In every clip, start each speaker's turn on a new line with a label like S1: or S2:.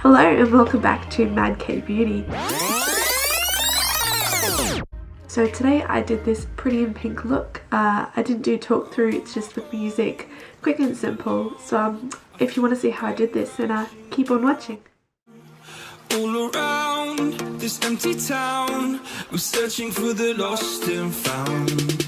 S1: Hello and welcome back to Mad K Beauty. So today I did this pretty in pink look. I didn't do talk through, it's just the music, quick and simple. So if you want to see how I did this, then keep on watching.
S2: All around this empty town, we're searching for the lost and found.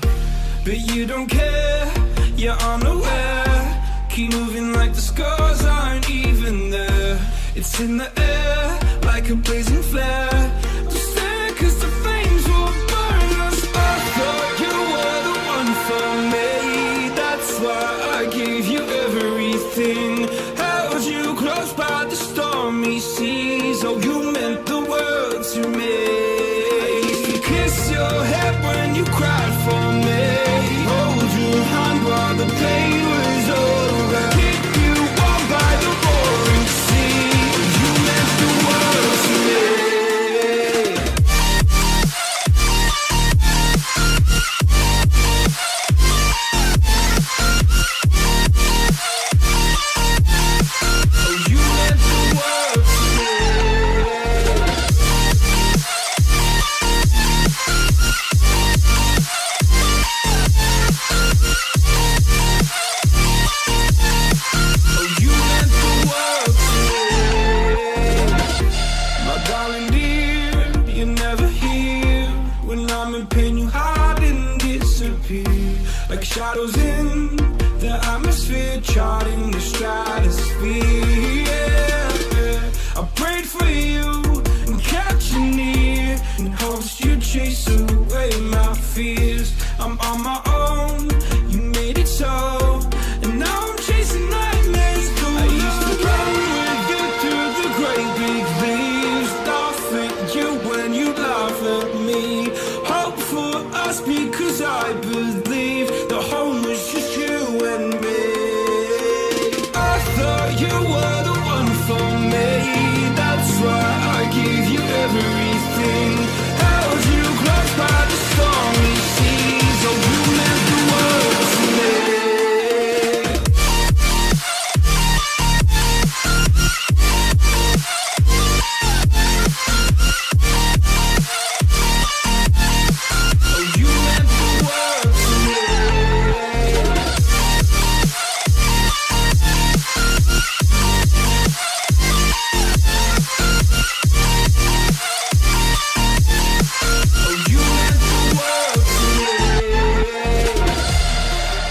S2: But you don't care, you're unaware. Keep moving like the scars aren't even there. It's in the air, like a blazing flare. Don't stare, cause the flames will burn us. I thought you were the one for me. That's why I gave you everything. Held you close by the stormy seas. Oh, you meant the world to me. I used to kiss your head when you cried for me. Hold your hand while the pain was over. Keep you warm by the roaring sea. You meant the world to me. Oh, you meant the world to me. Oh, you meant the world to me. My darling dear, you're never here. When I'm in pain, you hide and disappear. Like shadows in the atmosphere, charting the stratosphere. Yeah. I prayed for you and kept you near in hopes you'd chase away my fears. I'm on my own, you made it so, and now I'm chasing nightmares. I used to run with you through the great big leaves, laugh at you when you laugh at me. Hope for us because I believe the home was just you and me. I thought you were the one for me. That's why I gave you everything. Held you close by the stormy seas. Oh, you meant the world to me. Oh, you meant the world to me. Oh, you meant the world to me.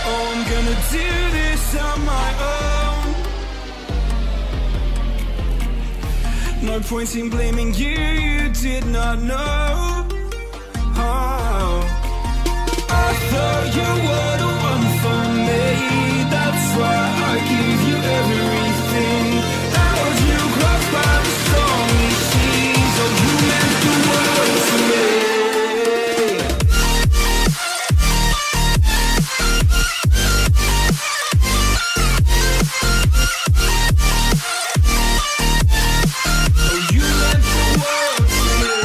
S2: Oh, I'm gonna do this on my own. No point in blaming you, you did not know. Oh, I thought you were the one for me. That's why I gave you everything. Held you close by the stormy seas. Oh, you meant the world to me. Oh, you meant the world to me.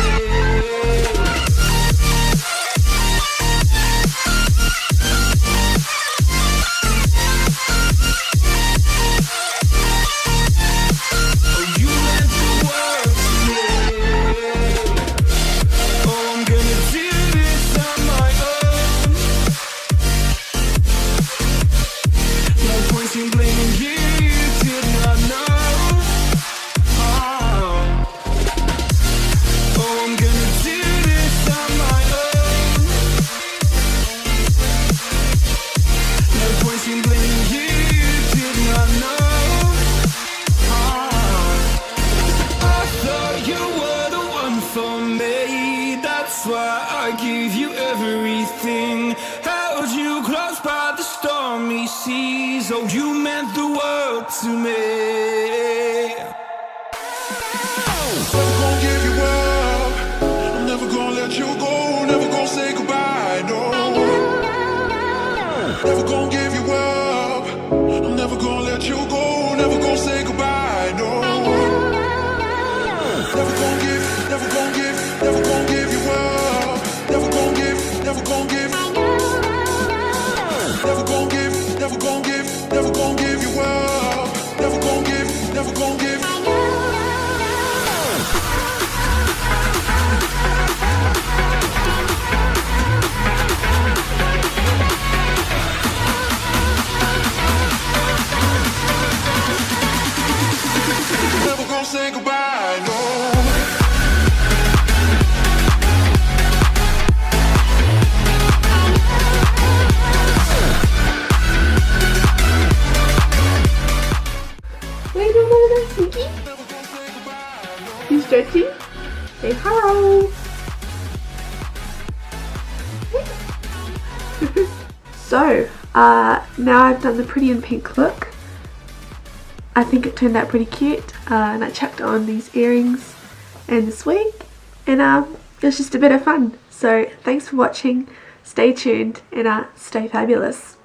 S2: Oh, you meant the world to me. Oh, I'm gonna do this on my own. No point in blaming you, you did not know. Oh, oh, I'm gonna do this on my own. No point in blaming you, you did not know. I thought you were the one for me. That's why I gave you everything. Held you close by the stormy seas. Oh, you meant the world to me.
S3: Never gonna give you up. I'm never gonna let you go. Never gonna say goodbye. No. Never gonna give you up. I'm never gonna let you go. Never gonna say goodbye. No. Never gonna give, never gonna give, never gonna give you up. Never gonna give, never gonna give. Never gonna give, never gonna give, never gonna give you up. Never gonna give, never gonna give. gonna say goodbye, no.
S1: What are you doing over there, Sneaky? You stretching? Say hello. So, now I've done the pretty in pink look. I think it turned out pretty cute, and I chucked on these earrings and this wig, and it was just a bit of fun. So thanks for watching, stay tuned, and stay fabulous.